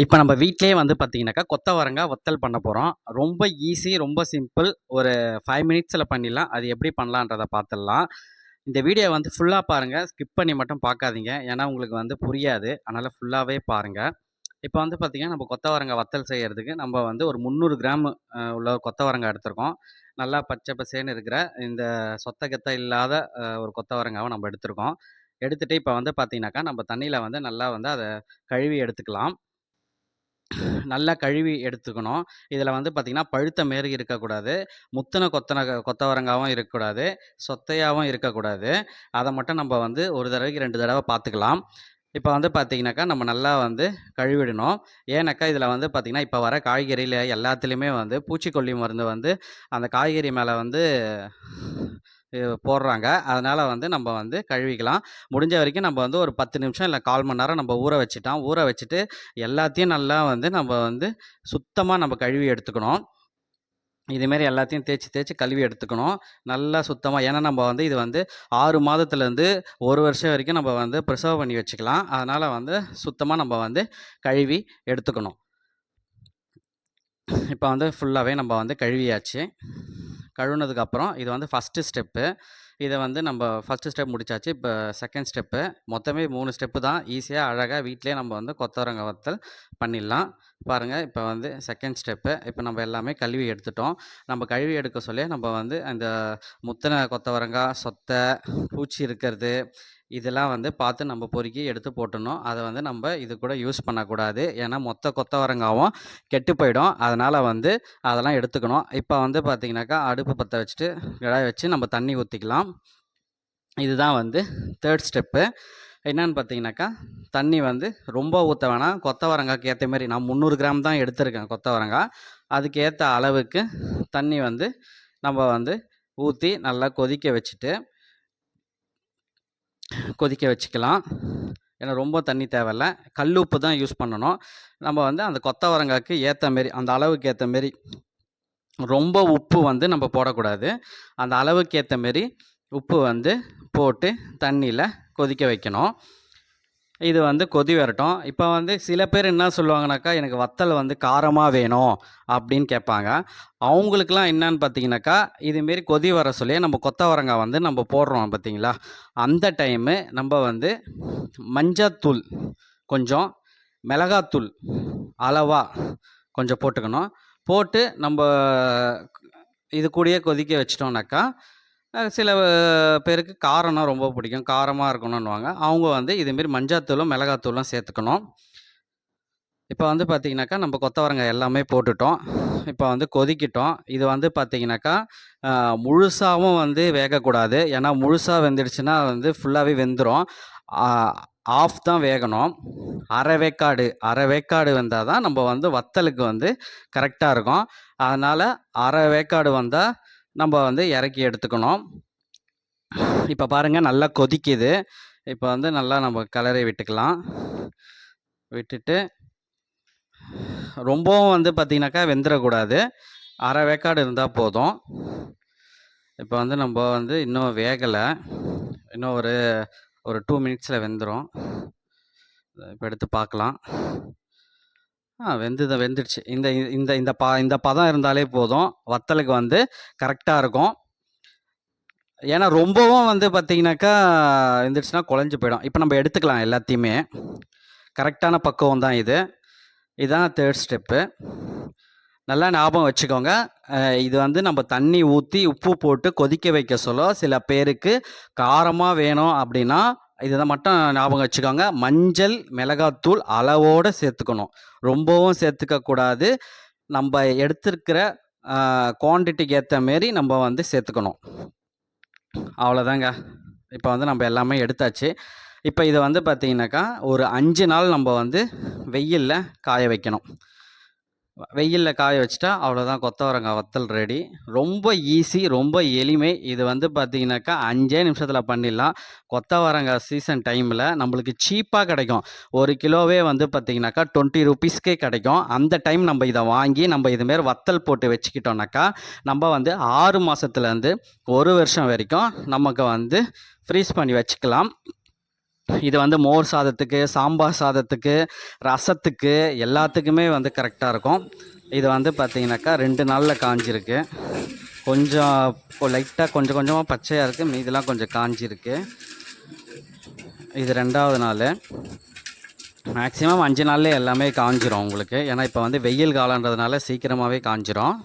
இப்போ நம்ம வீட்டிலேயே வந்து பார்த்தீங்கன்னாக்கா, கொத்தவரங்காய் வத்தல் பண்ண போறோம். ரொம்ப ஈஸி, ரொம்ப சிம்பிள். ஒரு 5 மினிட்ஸில பண்ணிடலாம். அது எப்படி பண்ணலான்றத பார்த்துடலாம். இந்த வீடியோ வந்து ஃபுல்லா பாருங்க. ஸ்கிப் பண்ணி மட்டும் பார்க்காதீங்க. ஏன்னா உங்களுக்கு வந்து புரியாது. அதனால ஃபுல்லாவே பாருங்க. இப்போ வந்து பார்த்தீங்கன்னா, நம்ம கொத்தவரங்காய் வத்தல் செய்யறதுக்கு நம்ம வந்து ஒரு 300 கிராம் உள்ள கொத்தவரங்காய் எடுத்திருக்கோம். நல்லா பச்சை பசேல்னு இருக்கிற இந்த சொத்த கெத்த இல்லாத ஒரு கொத்தவரங்காவ நம்ம எடுத்திருக்கோம். எடுத்துட்டு இப்போ வந்து பார்த்தீங்கன்னாக்கா, நம்ம தண்ணீல வந்து நல்லா வந்து அத கழுவி எடுத்துக்கலாம். நல்லா கழுவி எடுத்துக்கணும். இதில வந்து பார்த்தீங்கன்னா, பழுத்த மாரி இருக்கக்கூடாது. முத்துன கொத்தவரங்காவும் இருக்கக்கூடாது. சொத்தையாவும் இருக்கக்கூடாது. அத மட்டும் நம்ப வந்து ஒரு தடவைக்கு 2 தடவ பார்த்துக்கலாம். இப்ப வந்து பார்த்தீங்கன்னாக்கா, நம்ம நல்லா வந்து கழுவிடணும். ஏன்னாக்கா, இதில வந்து பார்த்தீங்கன்னா, இப்ப வர காய்கறில எல்லாத்துலயுமே வந்து பூச்சிக்கொல்லி மருந்து வந்து அந்த காய்கறி மேல வந்து போடுறாங்க. அதனால வந்து நம்ப வந்து கழுவிக்கலாம். முடிஞ்ச வரைக்கும் நம்ப வந்து ஒரு 10 நிமிஷம் இல்ல 1/4 மணி நேரம் நம்ப ஊற வச்சுட்டோம். ஊற வச்சுட்டு எல்லாத்தையும் நல்லா வந்து நம்ப வந்து சுத்தமா நம்ப கழுவி எடுத்துக்கணும். இதுமாரி எல்லாத்தையும் தேய்ச்சு தேய்ச்சு கழுவி எடுத்துக்கணும். நல்லா சுத்தமா ஏன்னா நம்ம வந்து இது வந்து 6 மாதத்துலேருந்து 1 வருஷம் வரைக்கும் நம்ம வந்து ப்ரிசர்வ் பண்ணி வச்சுக்கலாம். அதனால வந்து சுத்தமா நம்ம வந்து கழுவி எடுத்துக்கணும். இப்போ வந்து ஃபுல்லாவே நம்ம வந்து கழுவியாச்சு. கழுவுனதுக்கப்புறம் இது வந்து ஃபஸ்ட்டு ஸ்டெப்பு. இத வந்து நம்ம ஃபஸ்ட்டு ஸ்டெப் முடிச்சாச்சு. இப்போ செகண்ட் ஸ்டெப்பு. மொத்தமே 3 ஸ்டெப்பு தான். ஈஸியா அழகா வீட்லயே நம்ம வந்து கொத்தவரங்காய் வத்தல் பண்ணிடலாம். பாருங்க, இப்போ வந்து செகண்ட் ஸ்டெப்பு. இப்போ நம்ம எல்லாமே கழுவி எடுத்துட்டோம். நம்ம கழுவி எடுக்க சொல்லே நம்ம வந்து அந்த முத்துன கொத்தவரங்காய், சொத்தை, பூச்சி இருக்கிறது, இதெல்லாம் வந்து பார்த்து நம்ம பொறுக்கி எடுத்து போட்டுடணும். அத வந்து நம்ம இது கூட யூஸ் பண்ணக்கூடாது. ஏன்னா மொத்த கொத்தவரங்காவும் கெட்டு போயிடும். அதனால வந்து அதெல்லாம் எடுத்துக்கணும். இப்போ வந்து பார்த்தீங்கன்னாக்கா, அடுப்பு பத்த வச்சுட்டு கடாய் வச்சு நம்ம தண்ணி ஊத்திக்கலாம். இதுதான் வந்து 3 ஸ்டெப்பு. என்னன்னு பார்த்தீங்கன்னாக்கா, தண்ணி வந்து ரொம்ப ஊத்த வேணாம். கொத்தவரங்காய்க்கு ஏத்த மாரி நான் 300 கிராம் தான் எடுத்திருக்கேன் கொத்தவரங்காய். அதுக்கு ஏத்த அளவுக்கு தண்ணி வந்து நம்ம வந்து ஊத்தி நல்லா கொதிக்க வச்சுக்கலாம். ஏன்னா ரொம்ப தண்ணி தேவையில்ல. கல் உப்பு தான் யூஸ் பண்ணணும். நம்ம வந்து அந்த கொத்தவரங்காய்க்கு ஏத்த மாரி, அந்த அளவுக்கு ஏத்த மாரி ரொம்ப உப்பு வந்து நம்ம போடக்கூடாது. அந்த அளவுக்கு ஏத்த மாரி உப்பு வந்து போட்டு தண்ணியில கொதிக்க வைக்கணும். இது வந்து கொதி வரட்டும். இப்போ வந்து சில பேர் என்ன சொல்லுவாங்கனாக்கா, எனக்கு வத்தல் வந்து காரமா வேணும் அப்படின்னு கேட்பாங்க. அவங்களுக்கெல்லாம் என்னன்னு பார்த்தீங்கன்னாக்கா, இதுமாரி கொதி வர சொல்லியே நம்ம கொத்தவரங்காய் வந்து நம்ம போடுறோம் பார்த்தீங்களா, அந்த டைமு நம்ம வந்து மஞ்சத்தூள் கொஞ்சம், மிளகாத்தூள் அளவா கொஞ்சம் போட்டுக்கணும். போட்டு நம்ப இது கூடயே கொதிக்க வச்சுட்டோம்னாக்கா, சில பேருக்கு காரம்னா ரொம்ப பிடிக்கும். காரமா இருக்கணுன்னுவாங்க. அவங்க வந்து இதுமாரி மஞ்சாத்தூளும், மிளகாத்தூளும் சேர்த்துக்கணும். இப்போ வந்து பார்த்தீங்கன்னாக்கா, நம்ம கொத்தவரங்காய் எல்லாமே போட்டுட்டோம். இப்போ வந்து கொதிக்கட்டும். இது வந்து பார்த்தீங்கன்னாக்கா, முழுசாவும் வந்து வேகக்கூடாது. ஏன்னா முழுசா வெந்துடுச்சுன்னா வந்து ஃபுல்லாவே வெந்துரும். ஆ ஆஃப் தான் வேகணும். அரை வேக்காடு வெந்தா தான் நம்ம வந்து வத்தலுக்கு வந்து கரெக்ட்டா இருக்கும். அதனால அரை வேக்காடு வந்தா நம்ம வந்து இறக்கி எடுத்துக்கணும். இப்போ பாருங்க, நல்லா கொதிக்குது. இப்போ வந்து நல்லா நம்ம கிளறி விட்டுக்கலாம். விட்டுட்டு ரொம்பவும் வந்து பார்த்தீங்கன்னாக்கா வெந்துறக்கூடாது. அரை வேக்காடு இருந்தா போதும். இப்போ வந்து நம்ம வந்து இன்னும் வேகல. இன்னும் ஒரு 2 மினிட்ஸ்ல வெந்துரும். இப்போ எடுத்து பார்க்கலாம். வெந்துடுச்சு. இந்த இந்த இந்த ப இந்த பதம் இருந்தாலே போதும். வத்தலுக்கு வந்து கரெக்ட்டா இருக்கும். ஏன்னா ரொம்பவும் வந்து பார்த்தீங்கன்னாக்கா, வெந்துடுச்சுன்னா குழஞ்சு போயிடும். இப்போ நம்ம எடுத்துக்கலாம் எல்லாத்தையுமே. கரெக்ட்டான பக்குவம் தான் இது. இதான் 3 ஸ்டெப்பு. நல்லா ஞாபகம் வச்சுக்கோங்க. இது வந்து நம்ம தண்ணி ஊத்தி, உப்பு போட்டு கொதிக்க வைக்க சொல்ல, சில பேருக்கு காரமா வேணும் அப்படின்னா, இத மட்டும் ஞாபகம் வச்சுக்கோங்க. மஞ்சள், மிளகாத்தூள் அளவோட சேர்த்துக்கணும். ரொம்பவும் சேர்த்துக்க கூடாது. நம்ப எடுத்திருக்கிற குவான்டிட்டிக்கு ஏத்த மாரி நம்ம வந்து சேர்த்துக்கணும். அவ்வளோதாங்க. இப்போ வந்து நம்ம எல்லாமே எடுத்தாச்சு. இப்போ இத வந்து பார்த்தீங்கன்னாக்கா, ஒரு 5 நாள் நம்ம வந்து வெயில்ல காய வைக்கணும். வெயில்ல காய வச்சுட்டா அவ்வளோதான், கொத்தவரங்காய் வத்தல் ரெடி. ரொம்ப ஈஸி, ரொம்ப எளிமை. இது வந்து பார்த்தீங்கன்னாக்கா 5 நிமிஷத்தில் பண்ணிடலாம். கொத்தவரங்காய் சீசன் டைமில் நம்மளுக்கு சீப்பாக கிடைக்கும். 1 கிலோவே வந்து பார்த்தீங்கன்னாக்கா 20 ருபீஸ்க்கே கிடைக்கும். அந்த டைம் நம்ம இதை வாங்கி நம்ம இதுமாரி வத்தல் போட்டு வச்சுக்கிட்டோம்னாக்கா, நம்ம வந்து 6 மாதத்துலேருந்து 1 வருஷம் வரைக்கும் நமக்கு வந்து ஃப்ரீஸ் பண்ணி வச்சுக்கலாம். இது வந்து மோர் சாதத்துக்கு, சாம்பார் சாதத்துக்கு, ரசத்துக்கு எல்லாத்துக்குமே வந்து கரெக்டாக இருக்கும். இது வந்து பார்த்தீங்கன்னாக்கா 2 நாளில் காஞ்சிருக்கு. கொஞ்சம் லைட்டாக கொஞ்சம் கொஞ்சமாக பச்சையாக இருக்குது, மீதெல்லாம் கொஞ்சம் காஞ்சிருக்கு. இது 2வது நாள். மேக்ஸிமம் 5 நாள்லேயே எல்லாமே காஞ்சிரும் உங்களுக்கு. ஏன்னா இப்போ வந்து வெயில் காலன்றதுனால சீக்கிரமாகவே காஞ்சிரும்.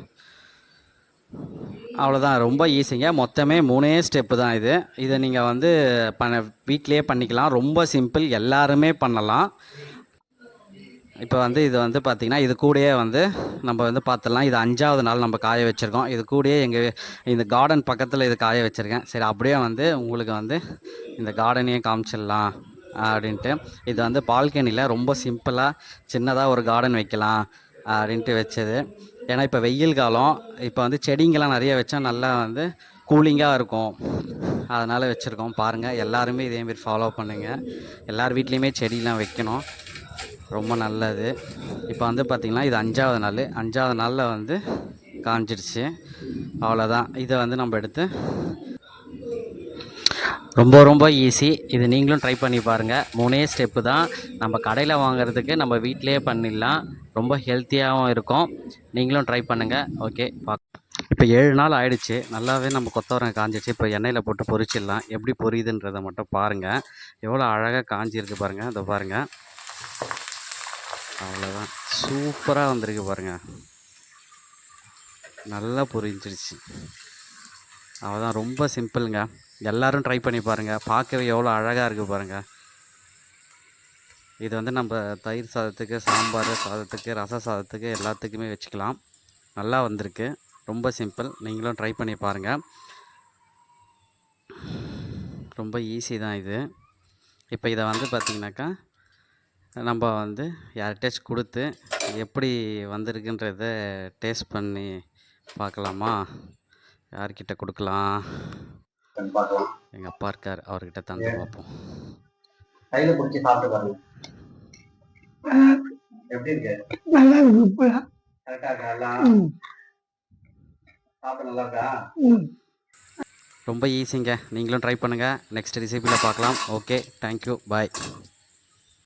அவ்வளோதான், ரொம்ப ஈஸிங்க. மொத்தமே 3 ஸ்டெப்பு தான் இது. இதை நீங்கள் வந்து வீட்டிலேயே பண்ணிக்கலாம். ரொம்ப சிம்பிள், எல்லாருமே பண்ணலாம். இப்போ வந்து இது வந்து பார்த்திங்கன்னா இது கூடயே வந்து நம்ம வந்து பார்த்துடலாம். இது 5வது நாள் நம்ம காய வச்சுருக்கோம். இது கூடயே இந்த கார்டன் பக்கத்தில் இது காய வச்சுருக்கேன். சரி, அப்படியே வந்து உங்களுக்கு வந்து இந்த கார்டனையும் காமிச்சிடலாம் அப்படின்ட்டு. இது வந்து பால்கனியில் ரொம்ப சிம்பிளாக சின்னதாக ஒரு கார்டன் வைக்கலாம் அப்படின்ட்டு வச்சது. ஏன்னா இப்போ வெயில் காலம், இப்போ வந்து செடிங்கெல்லாம் நிறைய வச்சா நல்லா வந்து கூலிங்காக இருக்கும், அதனால் வச்சுருக்கோம். பாருங்கள், எல்லாருமே இதேமாரி ஃபாலோ பண்ணுங்கள். எல்லார் வீட்லேயுமே செடியெலாம் வைக்கணும், ரொம்ப நல்லது. இப்போ வந்து பார்த்திங்கன்னா இது 5வது நாள். 5வது நாளில் வந்து காஞ்சிடுச்சு. அவ்வளோதான். இதை வந்து நம்ம எடுத்து ரொம்ப ரொம்ப ஈஸி. இது நீங்களும் ட்ரை பண்ணி பாருங்கள். 3 ஸ்டெப்பு தான். நம்ம கடையில் வாங்குறதுக்கு நம்ம வீட்டிலே பண்ணிடலாம். ரொம்ப ஹெல்த்தியாகவும் இருக்கும். நீங்களும் ட்ரை பண்ணுங்கள். ஓகே, இப்போ 7 நாள் ஆயிடுச்சு. நல்லாவே நம்ம கொத்தவரங்காய் காஞ்சிடுச்சு. இப்போ எண்ணெயில் போட்டு பொரிச்சிடலாம். எப்படி பொரியுதுன்றதை மட்டும் பாருங்கள். எவ்வளோ அழகாக காஞ்சிருக்கு பாருங்கள். இதை பாருங்கள், அவ்வளோதான், சூப்பராக வந்திருக்கு பாருங்கள். நல்லா பொரிஞ்சிருச்சு. அவ்வளோதான், ரொம்ப சிம்பிளுங்க. எல்லோரும் ட்ரை பண்ணி பாருங்கள். பார்க்கவே எவ்வளோ அழகாக இருக்குது பாருங்கள். இது வந்து நம்ம தயிர் சாதத்துக்கு, சாம்பார் சாதத்துக்கு, ரச சாதத்துக்கு எல்லாத்துக்குமே வச்சுக்கலாம். நல்லா வந்திருக்கு. ரொம்ப சிம்பிள். நீங்களும் ட்ரை பண்ணி பாருங்கள். ரொம்ப ஈஸி தான் இது. இப்போ இதை வந்து பார்த்திங்கனாக்கா நம்ம வந்து யார்கிட்டயாச்சும் கொடுத்து எப்படி வந்திருக்குன்றத டேஸ்ட் பண்ணி பார்க்கலாமா? யார்கிட்ட கொடுக்கலாம்? எங்கள் அப்பா இருக்கார், அவர்கிட்ட தந்து பார்ப்போம். கையில் பிடிச்சி சாப்பிட்டு பாருங்க. எப்படி இருக்கு? நல்லா இருக்கு. கரெக்டாக இருக்கா? எல்லாம் சாப்பிட நல்லா இருக்கா? ரொம்ப ஈஸிங்க. நீங்களும் ட்ரை பண்ணுங்கள். நெக்ஸ்ட் ரெசிபியில் பார்க்கலாம். ஓகே, தேங்க்யூ, பாய்.